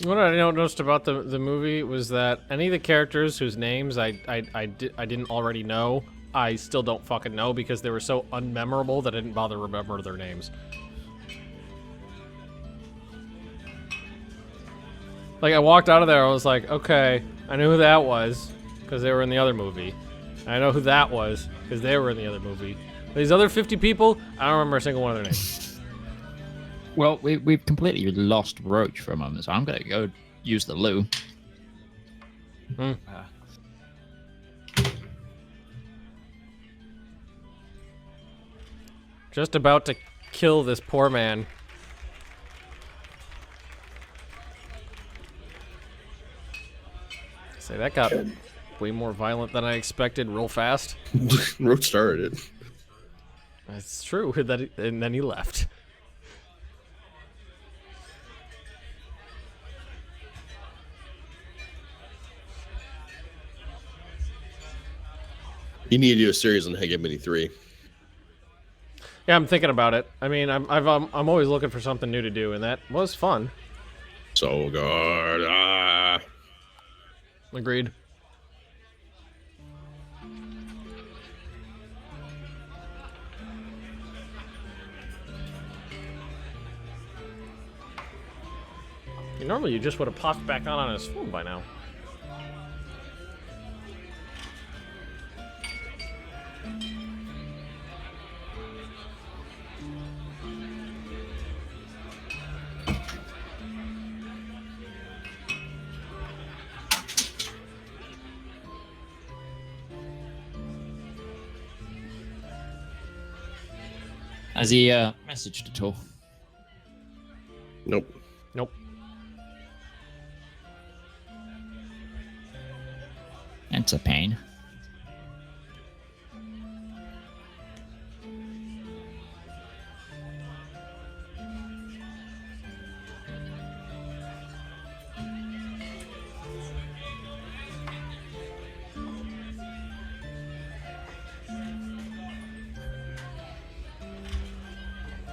What I noticed about the movie was that any of the characters whose names I didn't already know, I still don't fucking know because they were so unmemorable that I didn't bother to remember their names. Like, I walked out of there, I was like, okay, I knew who that was because they were in the other movie. I know who that was because they were in the other movie. These other 50 people, I don't remember a single one of their names. Well, we've completely lost Roach for a moment, so I'm going to go use the loo. Just about to kill this poor man. Say, that got way more violent than I expected real fast. Roach started it. That's true, and then he left. You need to do a series on Hegemony 3. Yeah, I'm thinking about it. I mean, I'm always looking for something new to do, and that was fun. So good. Agreed. Normally, you just would have popped back on his phone by now. Has he messaged at all? Nope. Nope. It's a pain.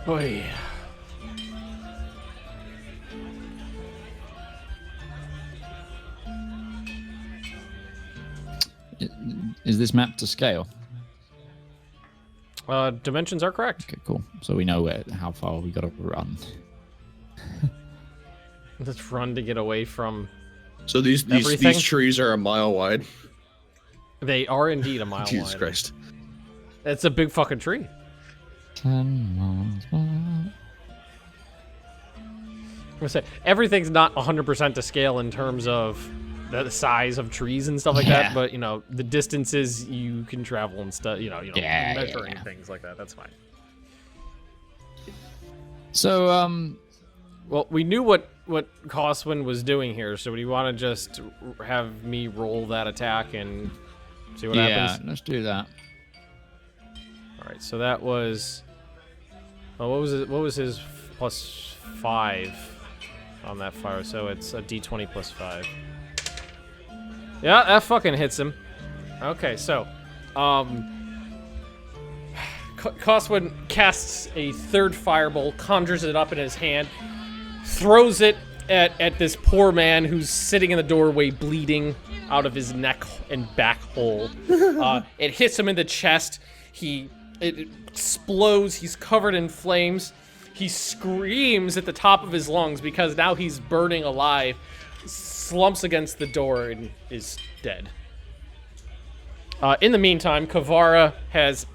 Boy. Is this map to scale? Dimensions are correct. Okay, cool. So we know how far we got to run. Let's run to get away from. So these trees are a mile wide. They are indeed a mile wide. Jesus Christ. It's a big fucking tree. 10 miles wide. I'm gonna say everything's not 100% to scale in terms of the size of trees and stuff like that, but you know the distances you can travel and stuff. You know, measuring things like that. That's fine. So well, we knew what Coswin was doing here, so do you want to just have me roll that attack and see what happens? Yeah, let's do that. All right, so that was. Oh, what was it? What was his +5 on that fire? So it's a D20 +5. Yeah, that fucking hits him. Okay, so, Coswin casts a third fireball, conjures it up in his hand, throws it at this poor man who's sitting in the doorway bleeding out of his neck and back hole. It hits him in the chest. It explodes. He's covered in flames. He screams at the top of his lungs because now he's burning alive. Slumps against the door and is dead. In the meantime, Kavara has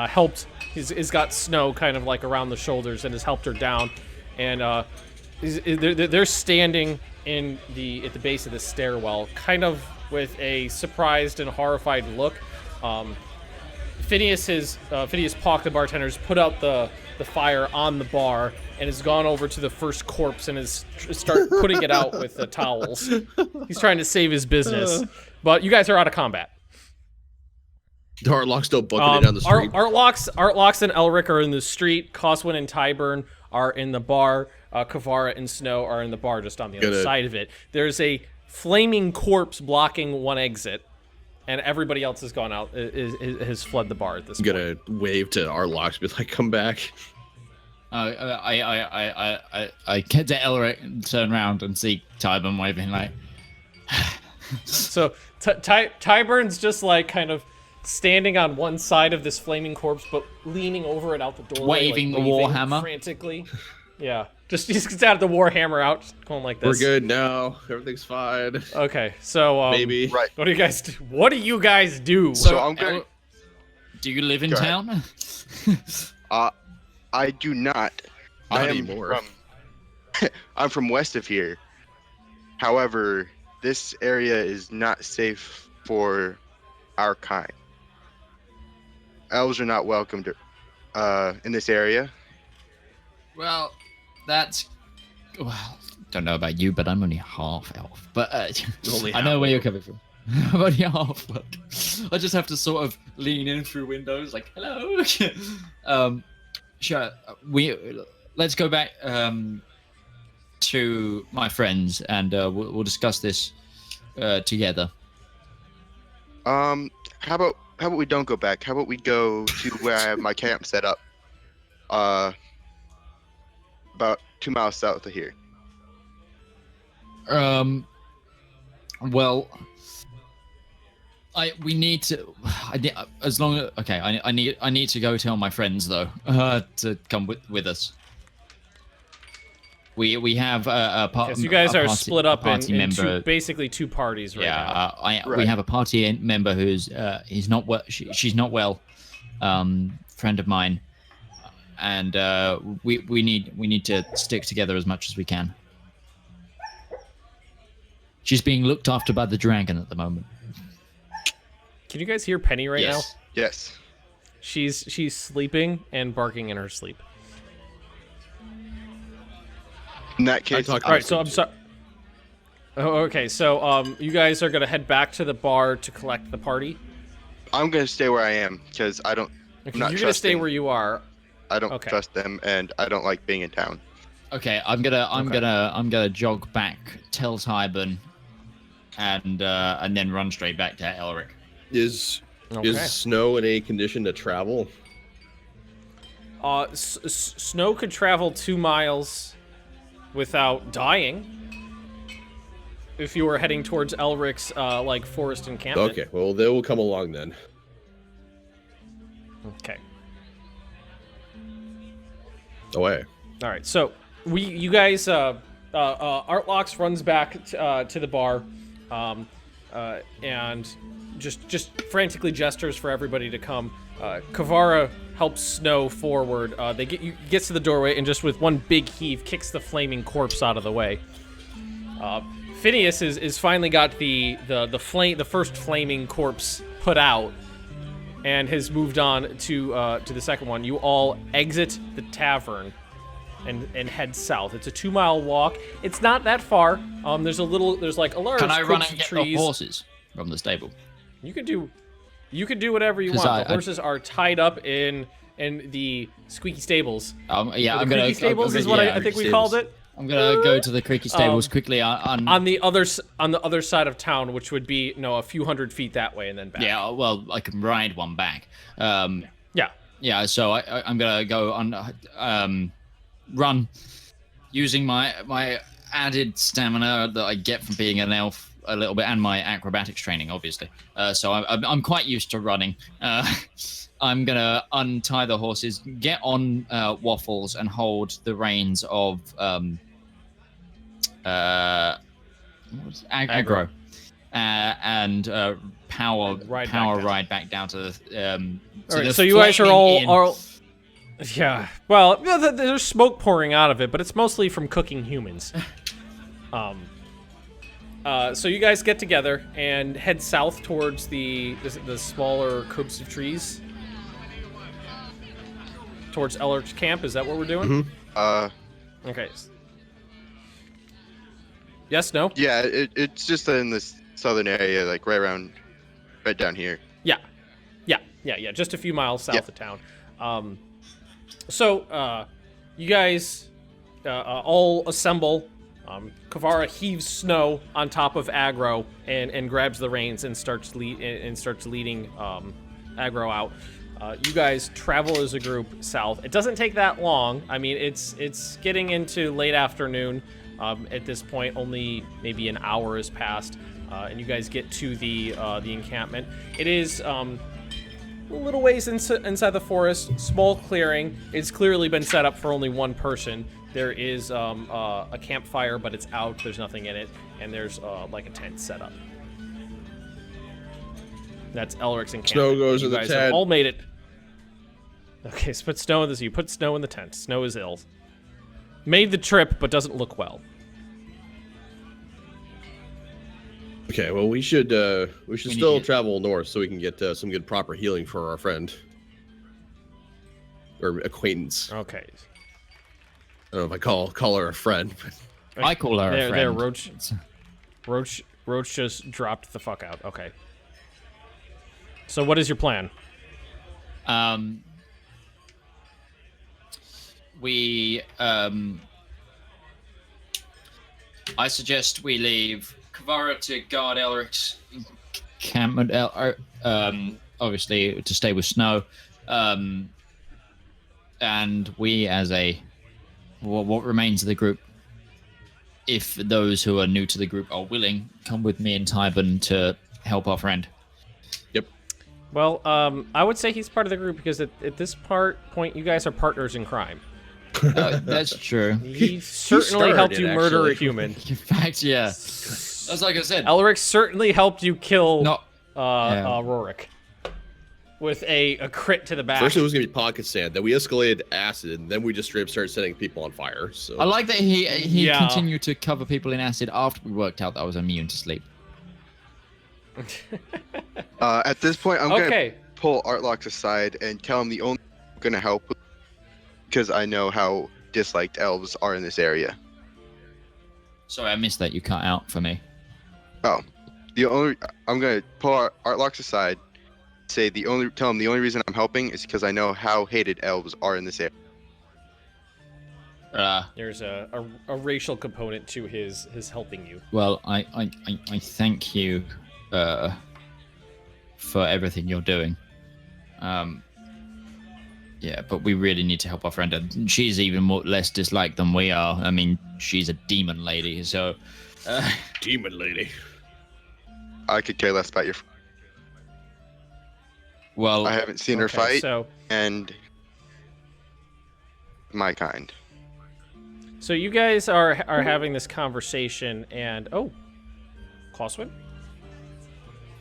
helped. He's got Snow kind of like around the shoulders and has helped her down. And they're standing at the base of the stairwell, kind of with a surprised and horrified look. Phineas Pock, the bartender, has put out the fire on the bar and has gone over to the first corpse and is start putting it out with the towels. He's trying to save his business, but you guys are out of combat. Artlock's still booking it down the street. Artlox and Elric are in the street. Coswin and Tyburn are in the bar. Kavara and Snow are in the bar just on the other side of it. There's a flaming corpse blocking one exit. And everybody else has gone out, has fled the bar at this point. I'm gonna wave to Artlox, be like, come back. I get to Elric and turn around and see Tybern waving like. So Tyburn's just like kind of standing on one side of this flaming corpse, but leaning over it out the doorway, waving like, the warhammer frantically. Yeah, just got the warhammer out, going like this. We're good now. Everything's fine. Okay, so maybe. Right. What do you guys do? What do you guys do? So I'm going. Do you live in Go town? I do not. Not I am anymore. I'm from west of here. However, this area is not safe for our kind. Elves are not welcome to in this area. Well, that's. Well, don't know about you, but I'm only half elf. But Only I know half where you're elf. coming from. I'm only half. But I just have to sort of lean in through windows, like hello. Sure. Let's go back to my friends, and we'll discuss this together. How about we don't go back? How about we go to where I have my camp set up? About 2 miles south of here. Well, we need to. As long as okay, I need to go tell my friends though to come with us. We have a party. So you guys are split up in basically two parties right now. We have a party member who's he's not well. She's not well. Friend of mine, and we need to stick together as much as we can. She's being looked after by the dragon at the moment. Can you guys hear Penny right now? Yes. She's sleeping and barking in her sleep. In that case, all right. So I'm sorry. Oh, okay. So you guys are gonna head back to the bar to collect the party. I'm gonna stay where I am because I don't. Okay, you're gonna stay where you are. I don't trust them, and I don't like being in town. Okay, I'm gonna jog back, tell Tybern, and then run straight back to Elric. Is Snow in a condition to travel? Snow could travel 2 miles without dying if you were heading towards Elric's like forest encampment. Okay, well they will come along then. Okay. Away. All right. So you guys Artlocks runs back to the bar, and just frantically gestures for everybody to come. Kavara helps Snow forward. Gets to the doorway and just with one big heave kicks the flaming corpse out of the way. Phineas is finally got the first flaming corpse put out, and has moved on to the second one. You all exit the tavern and head south. It's a 2-mile walk. It's not that far. There's like a large Can I run copse and of get trees. the horses from the stable? You could do whatever you want. The horses are tied up in the squeaky stables. Yeah, I'm gonna. Stables is what I think we called it. I'm gonna go to the creaky stables quickly on the other side of town, which would be a few hundred feet that way and then back. Yeah, well, I can ride one back. Yeah. So I'm gonna go on run using my added stamina that I get from being an elf a little bit, and my acrobatics training, obviously. So I'm quite used to running. I'm gonna untie the horses, get on Waffles, and hold the reins of aggro, and power ride back down to the. All right, so you guys are all. Yeah. Well, there's smoke pouring out of it, but it's mostly from cooking humans. So you guys get together and head south towards the smaller copse of trees. Towards Eller's camp, is that what we're doing? Mm-hmm. Okay. Yes, no? Yeah, it's just in this southern area, like right down here. Yeah, just a few miles south of town. So, you guys all assemble. Kavara heaves Snow on top of Aggro and grabs the reins and starts leading Aggro out. You guys travel as a group south. It doesn't take that long. I mean, it's getting into late afternoon. At this point, only maybe an hour has passed, and you guys get to the encampment. It is a little ways inside the forest, small clearing. It's clearly been set up for only one person. There is a campfire, but it's out. There's nothing in it, and there's like a tent set up. That's Elric's encampment. Snow goes you in the guys tent. have all made it. Okay, so put Snow in this. You put Snow in the tent. Snow is ill. Made the trip, but doesn't look well. Okay, well we should still travel north so we can get some good proper healing for our friend or acquaintance. Okay. I don't know if I call her a friend, but I call her a friend. There, Roach just dropped the fuck out. Okay. So what is your plan? I suggest we leave Borkvarrd to guard Elric's encampment, obviously to stay with Snow, and we as what remains of the group, if those who are new to the group are willing, come with me and Tybin to help our friend. Yep. Well, I would say he's part of the group because at this point, you guys are partners in crime. That's true. He certainly helped you murder a human. In fact, yeah. That's like I said. Elric certainly helped you kill Yeah. Rorik with a crit to the back. First it was gonna be pocket sand, then we escalated acid, and then we just straight up started setting people on fire. So I like that he continued to cover people in acid after we worked out that I was immune to sleep. At this point, I'm gonna Okay. pull Artlox aside and tell him the only I'm gonna help because I know how disliked elves are in this area. Sorry, I missed that. You cut out for me. Oh, I'm gonna pull Artlox aside, tell him the only reason I'm helping is because I know how hated elves are in this area. There's a racial component to his helping you. Well, I thank you for everything you're doing. Yeah, but we really need to help our friend. And she's even less disliked than we are. I mean, she's a demon lady, so... demon lady. I could care less about your. Well, I haven't seen her fight, So and my kind. you guys are having this conversation, and Coswin?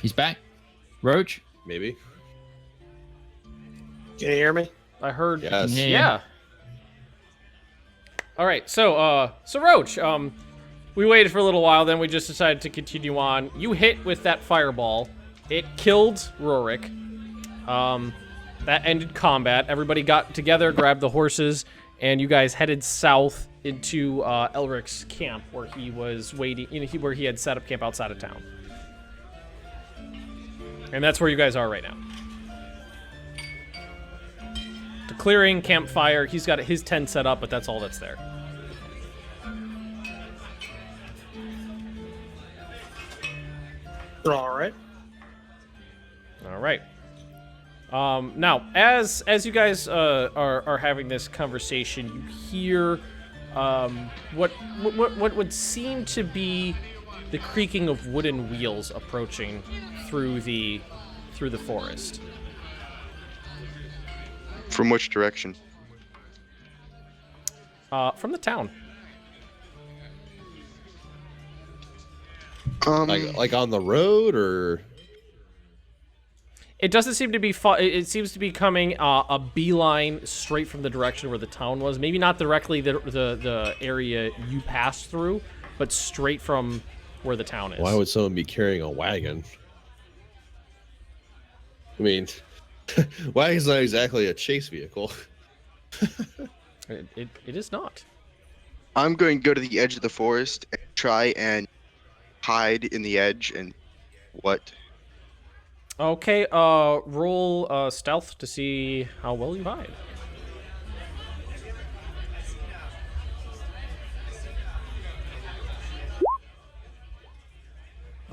he's back. Roach? Maybe. Can you hear me? I heard. Yes. Yeah. All right. So Roach, we waited for a little while, then we just decided to continue on. You hit with that fireball. It killed Rorik. That ended combat. Everybody got together, grabbed the horses, and you guys headed south into Elric's camp, where he was waiting. Where he had set up camp outside of town. And that's where you guys are right now. The clearing, campfire. He's got his tent set up, but that's all that's there. All right. All right. Now, as you guys are having this conversation, you hear what would seem to be the creaking of wooden wheels approaching through the forest. From which direction? From the town. Like on the road, or It doesn't seem to be. It seems to be coming a beeline straight from the direction where the town was. Maybe not directly the area you passed through, but straight from where the town is. why would someone be carrying a wagon? I mean, wagon's not exactly a chase vehicle. It is not. I'm going to go to the edge of the forest and try and hide in the edge and what? Okay. Roll stealth to see how well you hide.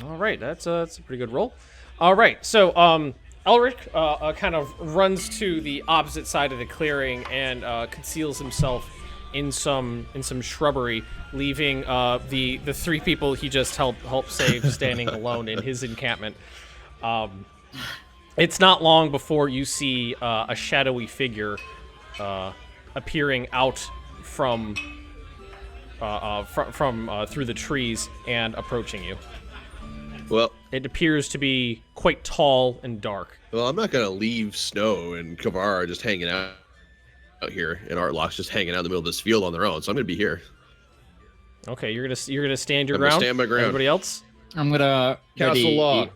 All right, that's a pretty good roll. All right, so Elric kind of runs to the opposite side of the clearing and conceals himself in some shrubbery, leaving the three people he just helped save standing alone in his encampment. It's not long before you see a shadowy figure appearing out from through the trees and approaching you. Well, it appears to be quite tall and dark. Well, I'm not gonna leave Snow and Kavar just hanging out here, and Artlock's just hanging out in the middle of this field on their own. So I'm gonna be here. Okay, you're gonna stand your I'm ground. Gonna stand my ground. Everybody else? I'm gonna Castle Law.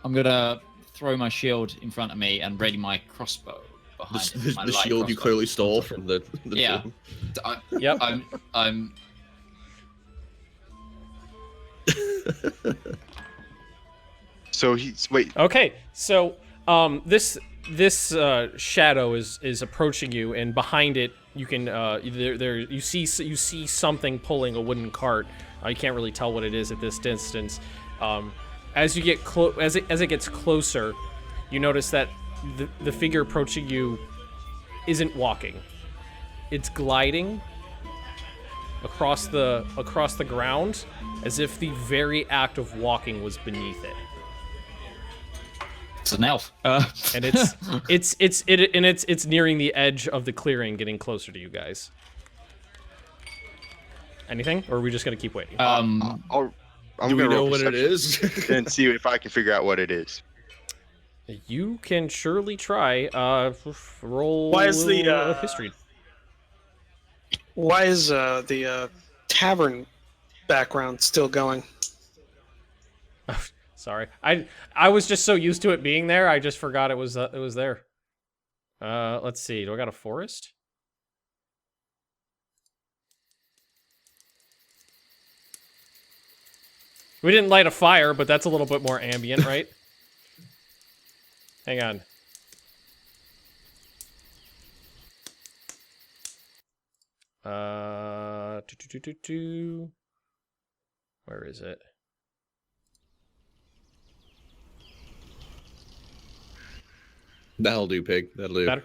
I'm gonna throw my shield in front of me and ready my crossbow behind the shield crossbow. You clearly stole from the yeah. Yep. I'm So he's wait. Okay, so this shadow is approaching you, and behind it you can you see something pulling a wooden cart. You can't really tell what it is at this distance. As you get as it gets closer, you notice that the figure approaching you isn't walking; it's gliding across the ground, as if the very act of walking was beneath it. It's an elf, and it's nearing the edge of the clearing, getting closer to you guys. Anything, or are we just gonna keep waiting? I'm Do we gonna know roll what it is? and see if I can figure out what it is. You can surely try. Roll. Why is the history? Why is the tavern background still going? Sorry, I was just so used to it being there, I just forgot it was there. Let's see. Do I got a forest? We didn't light a fire, but that's a little bit more ambient, right? Hang on. Where is it? That'll do, pig. That'll do.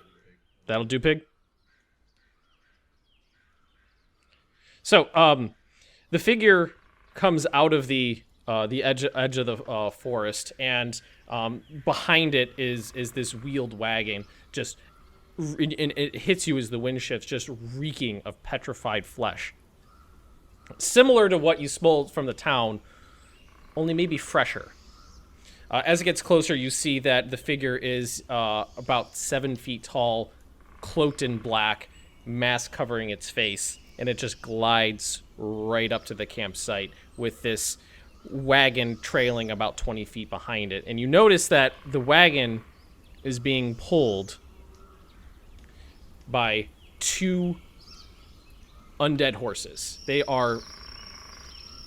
That'll do, pig. So, the figure comes out of the edge of the forest, and behind it is this wheeled wagon, just and it hits you as the wind shifts, just reeking of petrified flesh, similar to what you smelled from the town, only maybe fresher. As it gets closer, you see that the figure is about 7 feet tall, cloaked in black, mask covering its face, and it just glides right up to the campsite with this wagon trailing about 20 feet behind it. And you notice that the wagon is being pulled by 2 undead horses. They are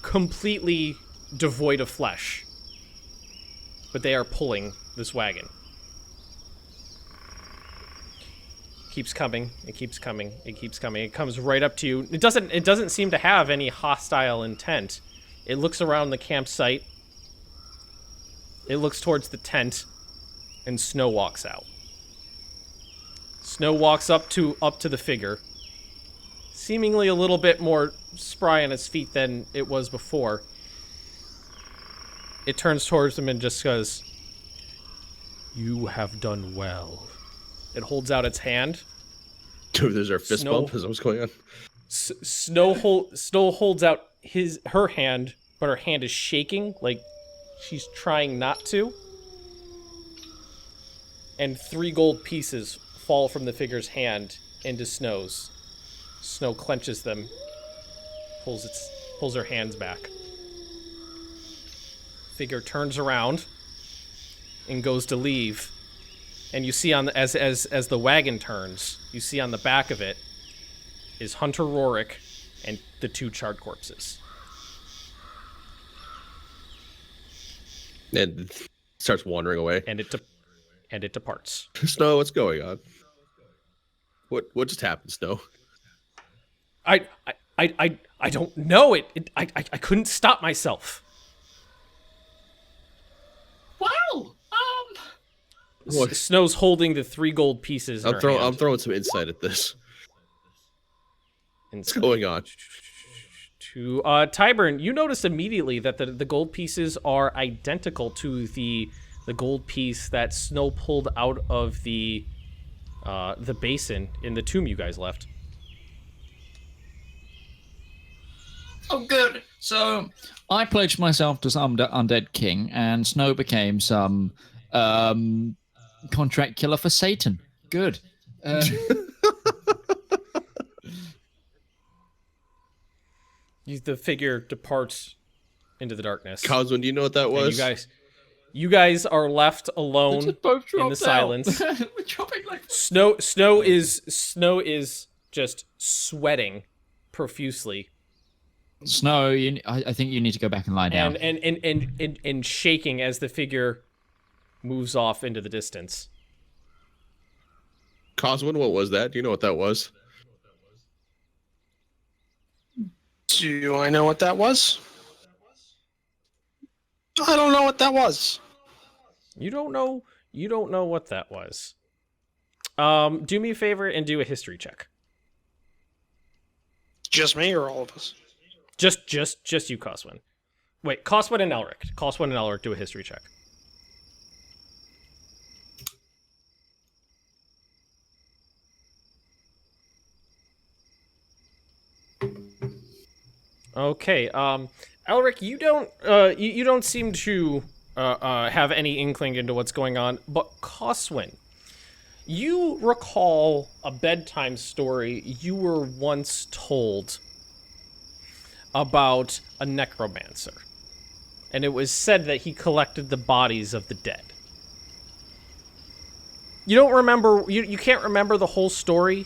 completely devoid of flesh, but they are pulling this wagon. Keeps coming. It keeps coming. It keeps coming. It comes right up to you. It doesn't seem to have any hostile intent. It looks around the campsite. It looks towards the tent, and Snow walks out. Snow walks up to the figure, seemingly a little bit more spry on his feet than it was before. It turns towards him and just goes, "You have done well." It holds out its hand. Dude, there's our fist bump. Is that what's going on? Snow holds out her hand, but her hand is shaking, like she's trying not to. And 3 gold pieces fall from the figure's hand into Snow's. Snow clenches them, pulls her hands back. Figure turns around and goes to leave, and you see as the wagon turns, you see on the back of it is Hunter Rorik and the 2 charred corpses. And starts wandering away. And it departs. Snow, what's going on? What just happened, Snow? I don't know. I couldn't stop myself. Well, What? Snow's holding the 3 gold pieces. In her hand. I'm throwing some insight at this. What's Insight. going on? To Tyburn, you notice immediately that the gold pieces are identical to the gold piece that Snow pulled out of the basin in the tomb you guys left. Oh, good. So I pledged myself to some undead king, and Snow became some contract killer for Satan. Good. The figure departs into the darkness. Coswin, do you know what that was? And you guys are left alone both in the silence. We're dropping like Snow is just sweating profusely. Snow. I think you need to go back and lie down. And shaking as the figure moves off into the distance. Coswin, what was that? Do you know what that was? Do I know what that was? I don't know what that was. You don't know what that was. Do me a favor and do a history check. Just me or all of us? Just you, Coswin. Wait, Coswin and Elric. Coswin and Elric, do a history check. Okay, Elric, you don't seem to have any inkling into what's going on, but Coswin, you recall a bedtime story you were once told about a necromancer, and it was said that he collected the bodies of the dead. You don't remember, you can't remember the whole story?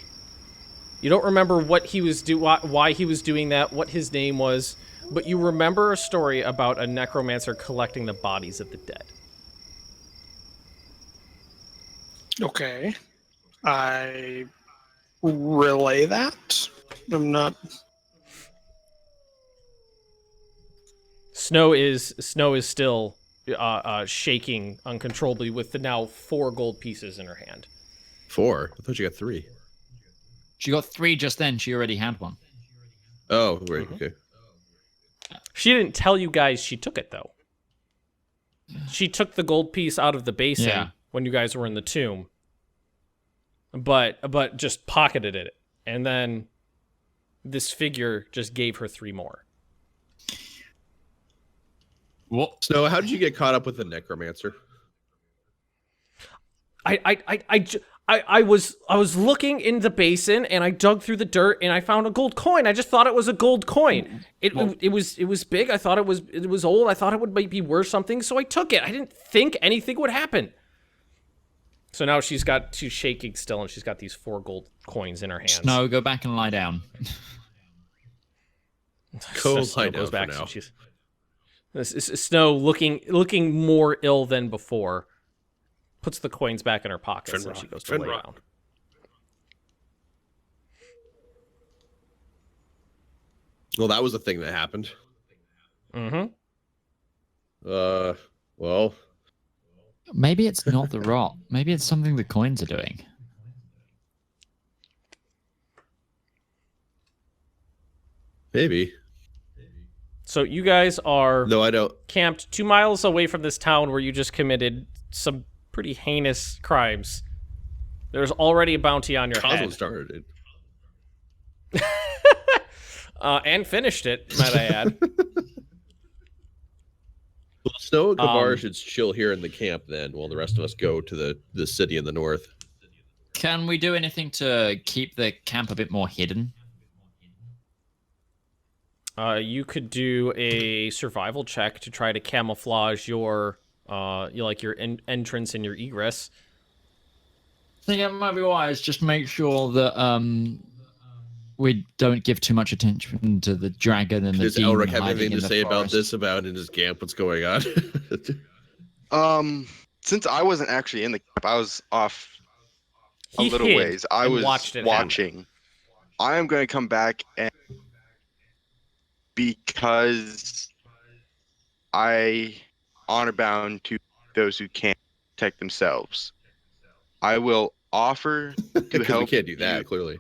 You don't remember what he was why he was doing that, what his name was, but you remember a story about a necromancer collecting the bodies of the dead. Okay. I relay that. I'm not... Snow is still shaking uncontrollably with the now 4 gold pieces in her hand. 4? I thought you got 3. She got 3 just then. She already had one. Oh, right. Okay. She didn't tell you guys she took it, though. She took the gold piece out of the basin when you guys were in the tomb, but just pocketed it, and then this figure just gave her 3 more. What? Snow, how did you get caught up with the necromancer? I was looking in the basin and I dug through the dirt and I found a gold coin. I just thought it was a gold coin. It was big. I thought it was old. I thought it would might be worth something, so I took it. I didn't think anything would happen. So now she's shaking still, and she's got these 4 gold coins in her hands. Snow, go back and lie down. Go lie down back. for now. Snow looking more ill than before. Puts the coins back in her pockets and she goes to lay down. Well, that was the thing that happened. Mm-hmm. Well, maybe it's not the rot. Maybe it's something the coins are doing. maybe. So you guys are No, I don't. camped 2 miles away from this town where you just committed some pretty heinous crimes. There's already a bounty on your Cosmo head. started it. And finished it, might I add. Well, Snow and Kavar should chill here in the camp then, while the rest of us go to the city in the north. Can we do anything to keep the camp a bit more hidden? You could do a survival check to try to camouflage your entrance and your egress. I think it might be wise. Just make sure that we don't give too much attention to the dragon and the Does demon Elric have hiding anything in to the say about forest. this, about in his camp? What's going on? Since I wasn't actually in the camp, I was off a He little hid ways. I and was watched it happen. watching. I am going to come back, and because I honor bound to those who can't protect themselves. I will offer to Because help. we can't do that, you. clearly.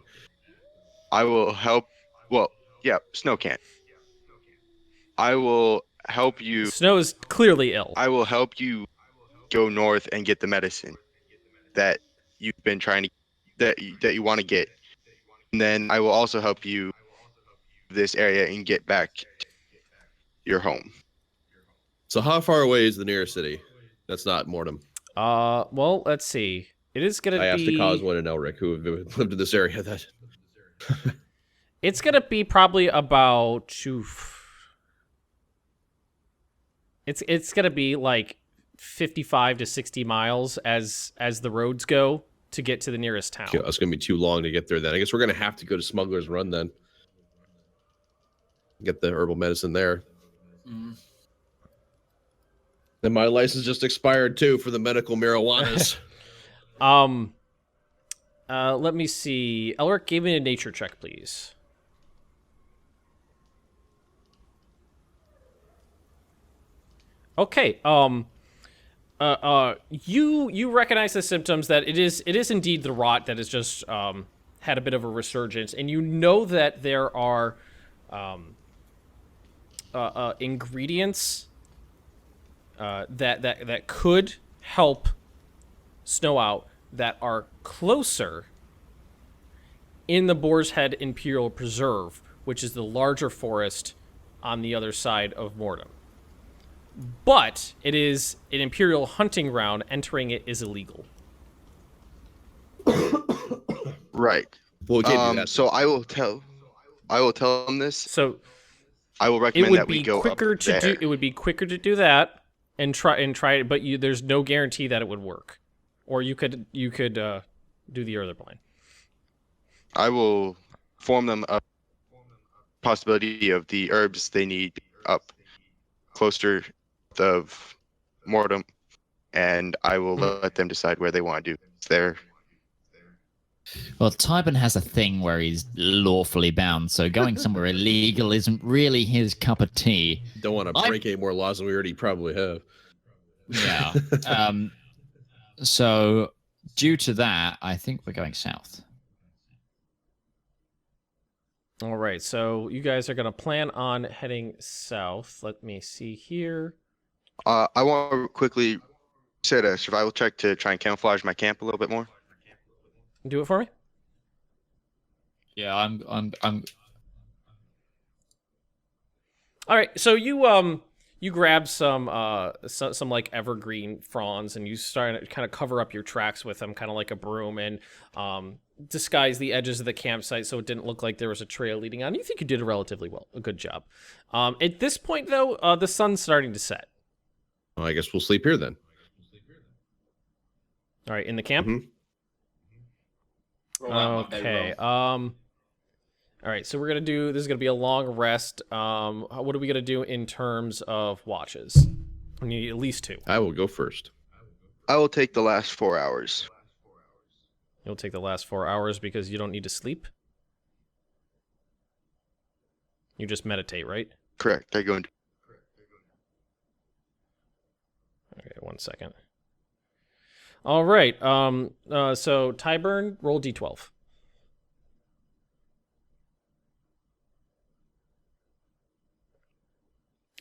I will help. Well, yeah, Snow can't. I will help you. Snow is clearly ill. I will help you go north and get the medicine that you've been trying to that you want to get. And then I will also help you this area and get back to your home. So how far away is the nearest city? That's not Mortem. Well, let's see. It is gonna I asked the be. Coswin and Elric, who have lived in this area. That It's gonna be probably about. It's gonna be like 55 to 60 miles as the roads go to get to the nearest town. yeah, it's going to be too long to get there. Then I guess we're going to have to go to Smuggler's Run then. Get the herbal medicine there. And my license just expired too for the medical marijuanas. Let me see. Elric, give me a nature check, please. Okay. You recognize the symptoms that it is indeed the rot that has just had a bit of a resurgence, and you know that there are ingredients that could help Snow out that are closer in the Boar's Head Imperial Preserve, which is the larger forest on the other side of Mortem. But it is an Imperial hunting ground. Entering it is illegal. Right. Well, we can't do that. So I will tell them this. So I will it recommend would that we be go quicker up to there. do. It would be quicker to do that and try it. But there's no guarantee that it would work. Or you could do the other plan. I will form them a possibility of the herbs they need up closer of Mortem, and I will let them decide where they want to do their. Well, Tybin has a thing where he's lawfully bound, so going somewhere illegal isn't really his cup of tea. Don't want to break any more laws than we already probably have. Yeah. So, due to that, I think we're going south. All right. So you guys are gonna plan on heading south. Let me see here. I want to quickly set a survival check to try and camouflage my camp a little bit more. Do it for me. Yeah, I'm. All right, so you grab some like evergreen fronds and you start to kind of cover up your tracks with them, kind of like a broom, and disguise the edges of the campsite so it didn't look like there was a trail leading on. You think you did a relatively a good job. At this point, though, the sun's starting to set. Well, I guess we'll sleep here then. All right, in the camp. Mhm. Okay. All right, so we're gonna do. This is gonna be a long rest. What are we gonna do in terms of watches? We need at least 2. I will go first. I will take the last 4 hours. You'll take the last 4 hours because you don't need to sleep. You just meditate, right? Correct. I go into. Okay, 1 second. All right. So Tyburn, roll d12.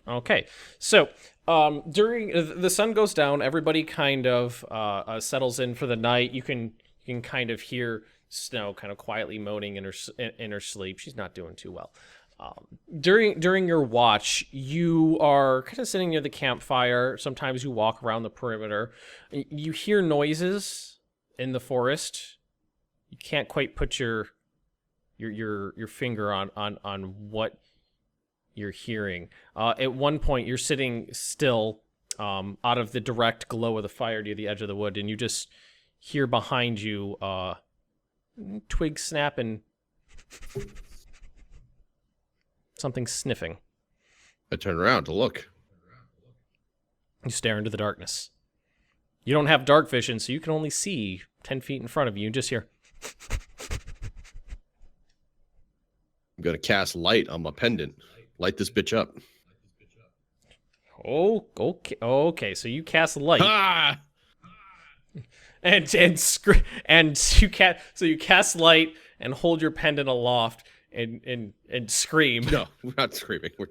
Okay, so during the sun goes down, everybody kind of settles in for the night. You can kind of hear Snow kind of quietly moaning in her sleep. She's not doing too well. During your watch, you are kind of sitting near the campfire. Sometimes you walk around the perimeter. You hear noises in the forest. You can't quite put your finger on what you're hearing. At one point, you're sitting still out of the direct glow of the fire near the edge of the wood, and you just hear behind you twigs snap and something sniffing. I turn around to look. You stare into the darkness. You don't have dark vision, so you can only see 10 feet in front of you. You just hear... I'm going to cast light on my pendant. Light this bitch up. Oh, okay. So you cast light. Ah! and you cast light and hold your pendant aloft and scream. No, we're not screaming. We're